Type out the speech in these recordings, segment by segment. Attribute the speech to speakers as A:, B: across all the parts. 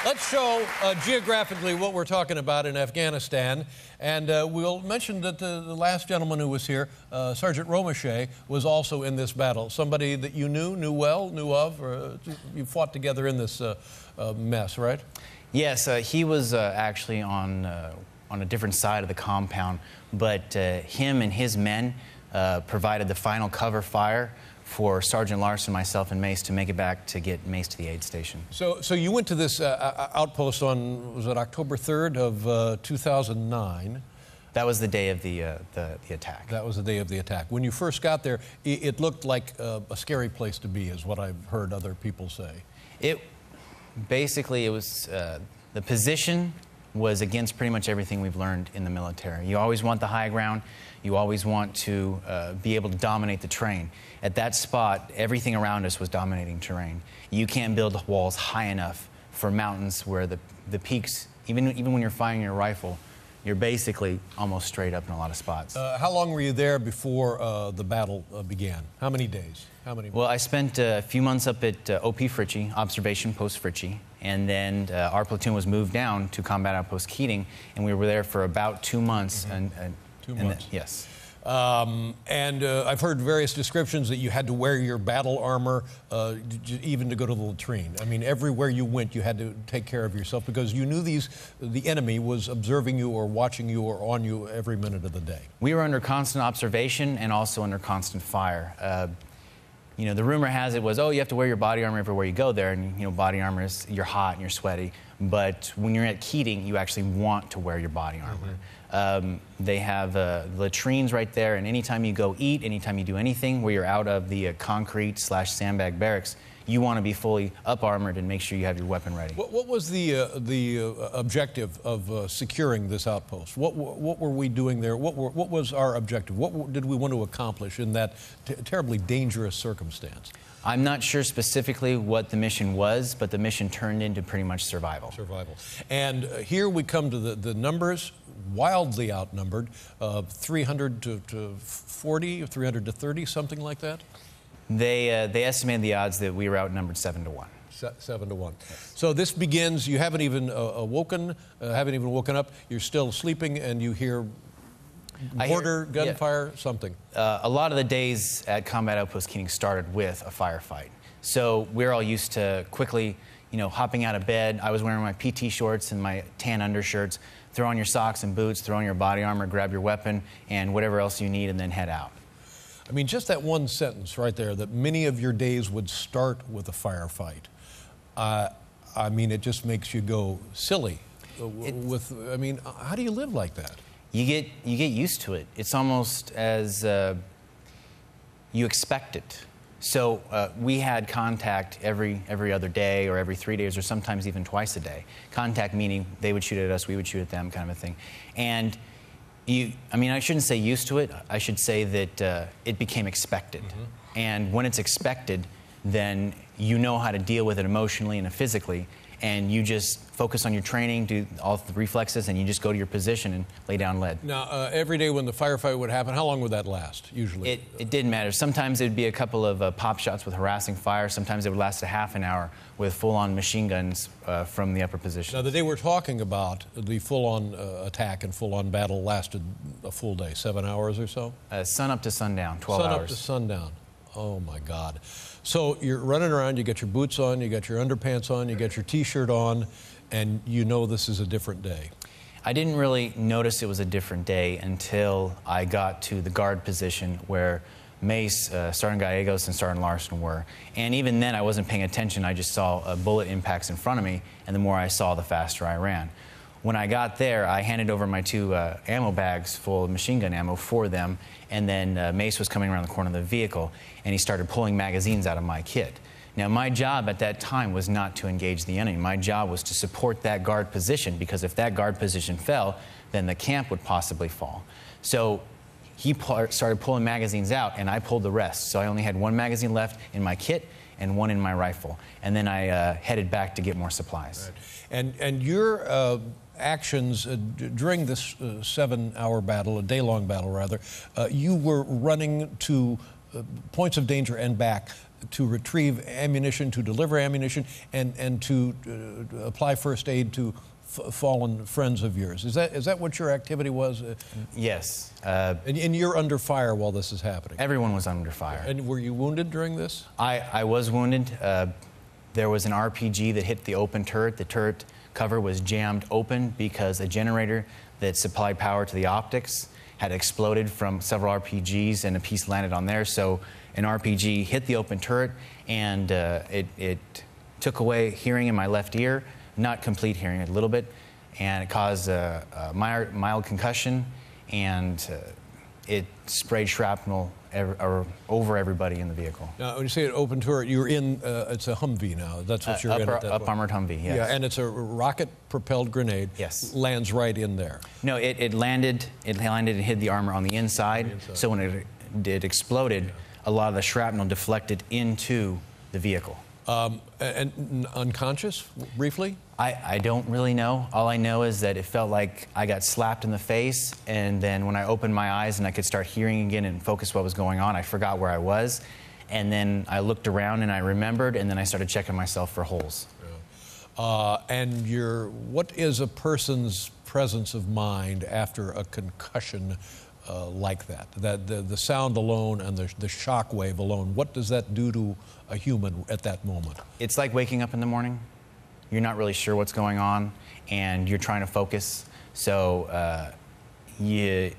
A: Let's show geographically what we're talking about in Afghanistan. And we'll mention that the last gentleman who was here, Sergeant Romeshay, was also in this battle. Somebody that you knew well, knew of, or you fought together in this mess, right?
B: Yes, he was actually on a different side of the compound, but him and his men provided the final cover fire for Sergeant Larson, myself, and Mace to make it back to get Mace to the aid station.
A: So you went to this outpost on, was it October 3rd of 2009?
B: That was the day of the attack.
A: That was the day of the attack. When you first got there, it looked like a scary place to be, is what I've heard other people say.
B: Basically, it was, the position was against pretty much everything we've learned in the military. You always want the high ground. You always want to be able to dominate the terrain. At that spot, everything around us was dominating terrain. You can't build walls high enough for mountains where the peaks, even when you're firing your rifle, you're basically almost straight up in a lot of spots.
A: How long were you there before the battle began? How many days? How many?
B: Well, I spent a few months up at OP Fritchie, Observation Post Fritchie, and then our platoon was moved down to Combat Outpost Keating, and we were there for about 2 months.
A: Mm-hmm. 2 months.
B: Yes.
A: I've heard various descriptions that you had to wear your battle armor even to go to the latrine. I mean, everywhere you went, you had to take care of yourself because you knew the enemy was observing you or watching you or on you every minute of the day.
B: We were under constant observation and also under constant fire. You know, the rumor has it was, oh, you have to wear your body armor everywhere you go there, and, you know, body armor is, you're hot and you're sweaty. But when you're at Keating, you actually want to wear your body armor. Mm-hmm. They have latrines right there, and anytime you go eat, anytime you do anything where you're out of the concrete/sandbag barracks, you want to be fully up-armored and make sure you have your weapon ready.
A: What was the objective of securing this outpost? What were we doing there? What was our objective? What did we want to accomplish in that terribly dangerous circumstance?
B: I'm not sure specifically what the mission was, but the mission turned into pretty much survival.
A: Survival. And here we come to the numbers, wildly outnumbered, 300 to 40, 300 to 30, something like that?
B: They estimated the odds that we were outnumbered 7 to 1.
A: 7 to 1. Yes. So this begins, you haven't even woken up, you're still sleeping, and you hear mortar, gunfire, something.
B: A lot of the days at Combat Outpost Keating started with a firefight. So we're all used to quickly, you know, hopping out of bed. I was wearing my PT shorts and my tan undershirts. Throw on your socks and boots, throw on your body armor, grab your weapon, and whatever else you need, and then head out.
A: I mean, just that one sentence right there, that many of your days would start with a firefight. I mean, it just makes you go silly. I mean, how do you live like that?
B: You get used to it. It's almost as you expect it. So we had contact every other day or every 3 days or sometimes even twice a day. Contact meaning they would shoot at us, we would shoot at them, kind of a thing. And I mean, I shouldn't say used to it. I should say that it became expected. Mm-hmm. And when it's expected, then you know how to deal with it emotionally and physically. And you just focus on your training, do all the reflexes, and you just go to your position and lay down lead.
A: Now, every day when the firefight would happen, how long would that last, usually?
B: It didn't matter. Sometimes it would be a couple of pop shots with harassing fire. Sometimes it would last a half an hour with full-on machine guns from the upper position.
A: Now, the day we're talking about, the full-on attack and full-on battle lasted a full day, 7 hours or so?
B: Sun up to sundown, 12 hours.
A: Sun up to sundown. Oh, my God. So you're running around, you got your boots on, you got your underpants on, you got your T-shirt on, and you know this is a different day.
B: I didn't really notice it was a different day until I got to the guard position where Mace, Sergeant Gallegos, and Sergeant Larson were. And even then, I wasn't paying attention. I just saw bullet impacts in front of me, and the more I saw, the faster I ran. When I got there, I handed over my 2 ammo bags full of machine gun ammo for them, and then Mace was coming around the corner of the vehicle, and he started pulling magazines out of my kit. Now, my job at that time was not to engage the enemy. My job was to support that guard position, because if that guard position fell, then the camp would possibly fall. So he started pulling magazines out, and I pulled the rest. So I only had 1 magazine left in my kit and 1 in my rifle. And then I headed back to get more supplies.
A: Right. And your actions during this 7-hour battle, a day-long battle rather, you were running to points of danger and back to retrieve ammunition, to deliver ammunition, and to apply first aid to fallen friends of yours. Is that what your activity was?
B: Yes.
A: And you're under fire while this is happening?
B: Everyone was under fire.
A: And were you wounded during this?
B: I was wounded. There was an RPG that hit the open turret. The turret cover was jammed open because a generator that supplied power to the optics had exploded from several RPGs, and a piece landed on there. So an RPG hit the open turret, and it took away hearing in my left ear, not complete hearing, a little bit, and it caused a mild concussion, and it sprayed shrapnel over everybody in the vehicle.
A: Now, when you say an open turret, you're in, it's a Humvee now. That's what you're in at that
B: Up armored Humvee, yes.
A: Yeah, and it's a rocket-propelled grenade.
B: Yes.
A: Lands right in there.
B: No, it landed and hit the armor on the inside. So when it exploded, a lot of the shrapnel deflected into the vehicle.
A: And unconscious, briefly?
B: I don't really know. All I know is that it felt like I got slapped in the face, and then when I opened my eyes and I could start hearing again and focus what was going on, I forgot where I was. And then I looked around and I remembered, and then I started checking myself for holes.
A: Yeah. And what is a person's presence of mind after a concussion like that? The sound alone and the shock wave alone, what does that do to a human at that moment?
B: It's like waking up in the morning. You're not really sure what's going on, and you're trying to focus. So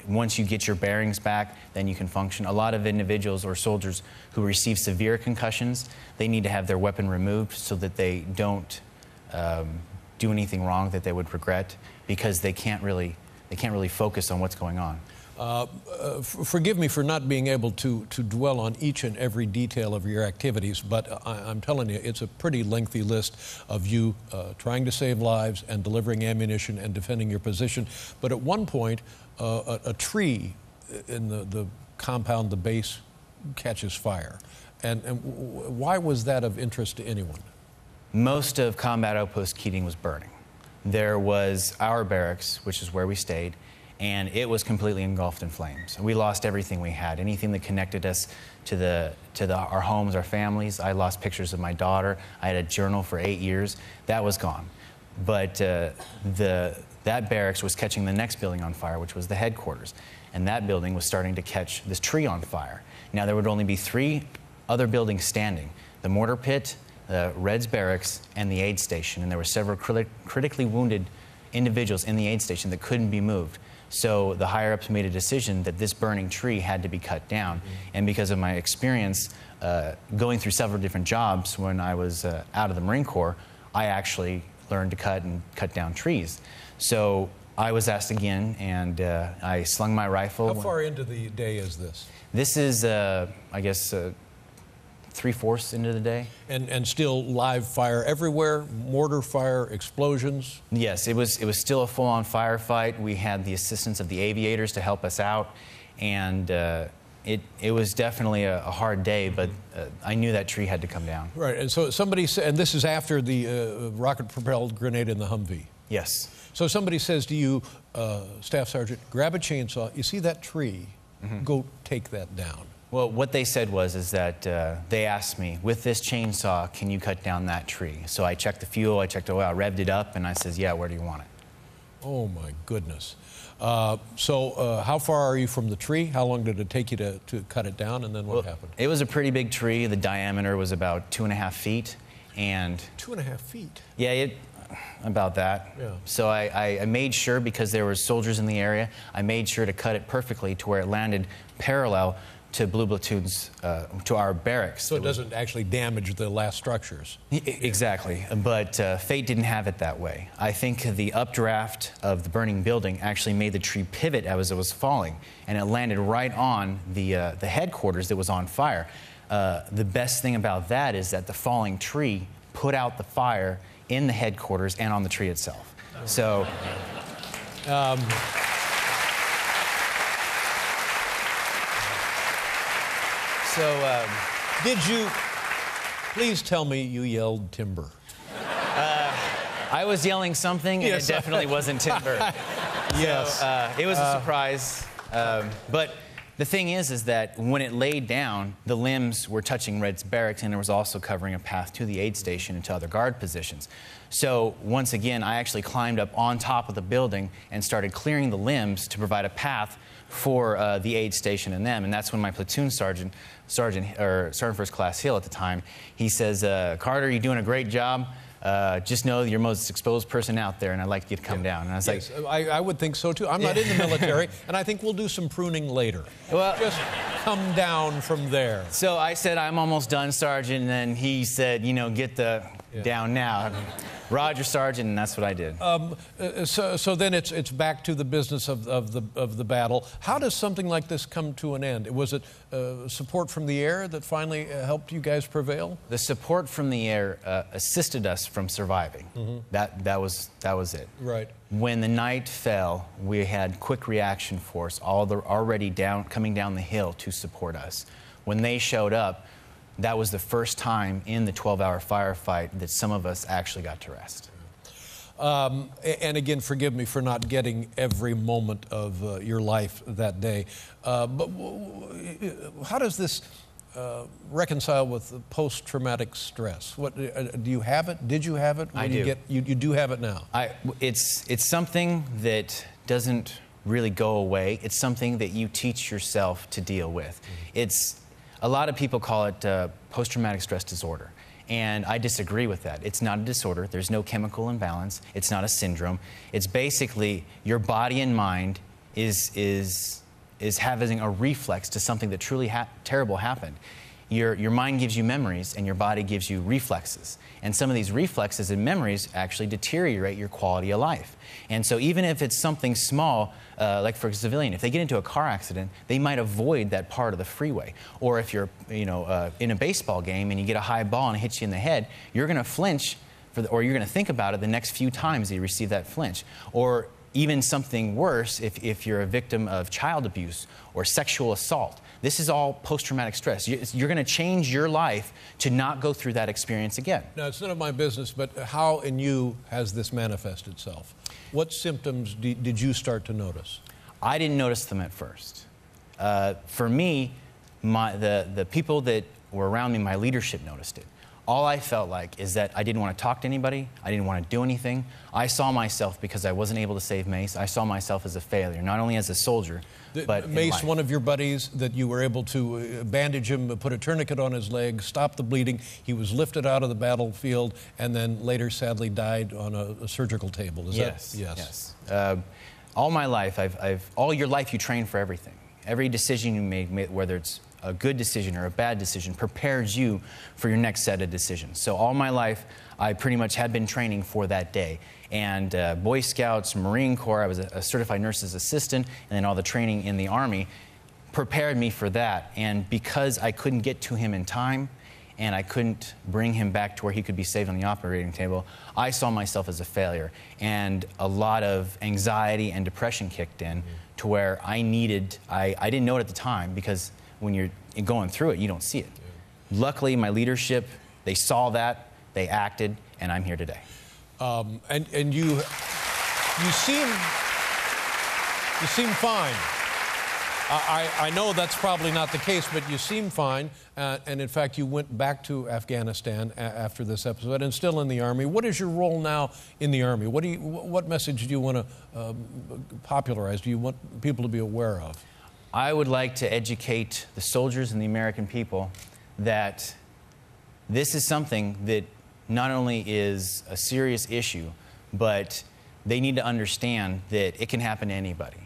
B: once you get your bearings back, then you can function. A lot of individuals or soldiers who receive severe concussions, they need to have their weapon removed so that they don't do anything wrong that they would regret, because they can't really focus on what's going on.
A: Forgive me for not being able to dwell on each and every detail of your activities, but I'm telling you, it's a pretty lengthy list of you trying to save lives and delivering ammunition and defending your position. But at one point, a tree in the compound, the base, catches fire. And why was that of interest to anyone?
B: Most of Combat Outpost Keating was burning. There was our barracks, which is where we stayed, and it was completely engulfed in flames. We lost everything we had, anything that connected us to our homes, our families. I lost pictures of my daughter. I had a journal for 8 years. That was gone. But that barracks was catching the next building on fire, which was the headquarters. And that building was starting to catch this tree on fire. Now, there would only be 3 other buildings standing: the mortar pit, the Reds Barracks, and the aid station. And there were several critically wounded individuals in the aid station that couldn't be moved. So the higher-ups made a decision that this burning tree had to be cut down. Mm-hmm. And because of my experience going through several different jobs when I was out of the Marine Corps, I actually learned to cut down trees. So I was asked again, and I slung my rifle.
A: How far into the day is this?
B: This is, I guess, 3/4 into the day.
A: And still live fire everywhere, mortar fire, explosions?
B: Yes, it was still a full-on firefight. We had the assistance of the aviators to help us out, and it was definitely a hard day, but I knew that tree had to come down.
A: Right, and so somebody said, and this is after the rocket-propelled grenade in the Humvee?
B: Yes.
A: So somebody says to you, Staff Sergeant, grab a chainsaw, you see that tree, go take that down.
B: Well, what they said is that they asked me, with this chainsaw, can you cut down that tree? So I checked the fuel, I checked the oil, I revved it up, and I says, yeah, where do you want it?
A: Oh, my goodness. So how far are you from the tree? How long did it take you to cut it down, and then what happened?
B: It was a pretty big tree. The diameter was about 2.5 feet. And
A: 2.5 feet?
B: Yeah, about that. Yeah. So I made sure, because there were soldiers in the area, I made sure to cut it perfectly to where it landed parallel to Blue Platoon's, to our barracks.
A: So it doesn't actually damage the last structures.
B: Exactly, but fate didn't have it that way. I think the updraft of the burning building actually made the tree pivot as it was falling, and it landed right on the headquarters that was on fire. The best thing about that is that the falling tree put out the fire in the headquarters and on the tree itself. So.
A: Did you, please tell me you yelled timber?
B: I was yelling something, and
A: yes.
B: It definitely wasn't timber.
A: Yes.
B: So, it was a surprise. But The thing is that when it laid down, the limbs were touching Red's barracks, and it was also covering a path to the aid station and to other guard positions. So once again, I actually climbed up on top of the building and started clearing the limbs to provide a path for the aid station and them. And that's when my platoon sergeant First Class Hill at the time, he says, Carter, you're doing a great job. Just know you're the most exposed person out there, and I'd like you to come down. And I was like,
A: I would think so too. I'm not in the military, and I think we'll do some pruning later. Well, just come down from there.
B: So I said, I'm almost done, Sergeant, and then he said, you know, get the down now. Roger, Sergeant, and that's what I did.
A: So then it's back to the business of the battle. How does something like this come to an end? Was it support from the air that finally helped you guys prevail?
B: The support from the air assisted us from surviving. Mm-hmm. That was it.
A: Right.
B: When the night fell, we had quick reaction force already coming down the hill to support us. When they showed up, that was the first time in the 12-hour firefight that some of us actually got to rest.
A: And again, forgive me for not getting every moment of your life that day. But how does this reconcile with post-traumatic stress? What do you have it? Did you have it?
B: I do.
A: You do have it now.
B: It's something that doesn't really go away. It's something that you teach yourself to deal with. A lot of people call it post-traumatic stress disorder, and I disagree with that. It's not a disorder. There's no chemical imbalance. It's not a syndrome. It's basically your body and mind is having a reflex to something that truly terrible happened. Your mind gives you memories, and your body gives you reflexes. And some of these reflexes and memories actually deteriorate your quality of life. And so even if it's something small, like for a civilian, if they get into a car accident, they might avoid that part of the freeway. Or if you're in a baseball game and you get a high ball and it hits you in the head, you're going to flinch, or you're going to think about it the next few times that you receive that flinch. Or even something worse, if you're a victim of child abuse or sexual assault. This is all post-traumatic stress. You're going to change your life to not go through that experience again.
A: Now, it's none of my business, but how in you has this manifested itself? What symptoms did you start to notice?
B: I didn't notice them at first. For me, the people that were around me, my leadership noticed it. All I felt like is that I didn't want to talk to anybody. I didn't want to do anything. I saw myself, because I wasn't able to save Mace, I saw myself as a failure, not only as a soldier, but
A: Mace,
B: in life.
A: one of your buddies that you were able to bandage him, put a tourniquet on his leg, stop the bleeding. He was lifted out of the battlefield and then later sadly died on a surgical table. Is
B: yes,
A: that? Yes.
B: All my life, all your life you train for everything. Every decision you make, whether it's a good decision or a bad decision, prepares you for your next set of decisions. So all my life, I pretty much had been training for that day. And Boy Scouts, Marine Corps, I was a certified nurse's assistant, and then all the training in the Army prepared me for that. And because I couldn't get to him in time, and I couldn't bring him back to where he could be saved on the operating table, I saw myself as a failure. And a lot of anxiety and depression kicked in to where I didn't know it at the time, because when you're going through it, you don't see it. Yeah. Luckily, my leadership, they saw that, they acted, and I'm here today.
A: And you seem fine. I know that's probably not the case, but you seem fine. And in fact, you went back to Afghanistan after this episode and still in the Army. What is your role now in the Army? What message do you want to popularize? Do you want people to be aware of?
B: I would like to educate the soldiers and the American people that this is something that not only is a serious issue, but they need to understand that it can happen to anybody.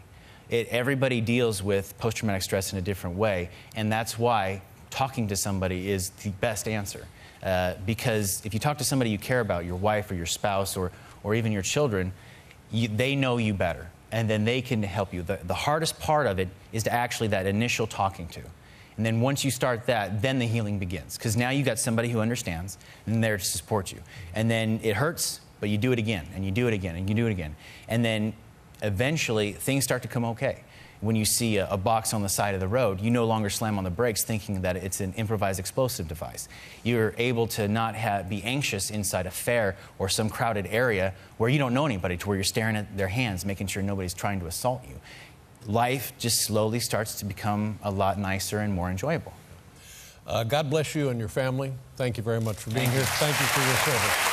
B: Everybody deals with post-traumatic stress in a different way, and that's why talking to somebody is the best answer. Because if you talk to somebody you care about, your wife or your spouse or even your children, they know you better, and then they can help you. The hardest part of it is to actually that initial talking to. And then once you start that, then the healing begins. Because now you got somebody who understands and there to support you. And then it hurts, but you do it again, and you do it again, and you do it again. And then eventually things start to come okay. When you see a box on the side of the road, you no longer slam on the brakes thinking that it's an improvised explosive device. You're able to not be anxious inside a fair or some crowded area where you don't know anybody, to where you're staring at their hands, making sure nobody's trying to assault you. life just slowly starts to become a lot nicer and more enjoyable.
A: God bless you and your family. Thank you very much for being here. Thank you for your service.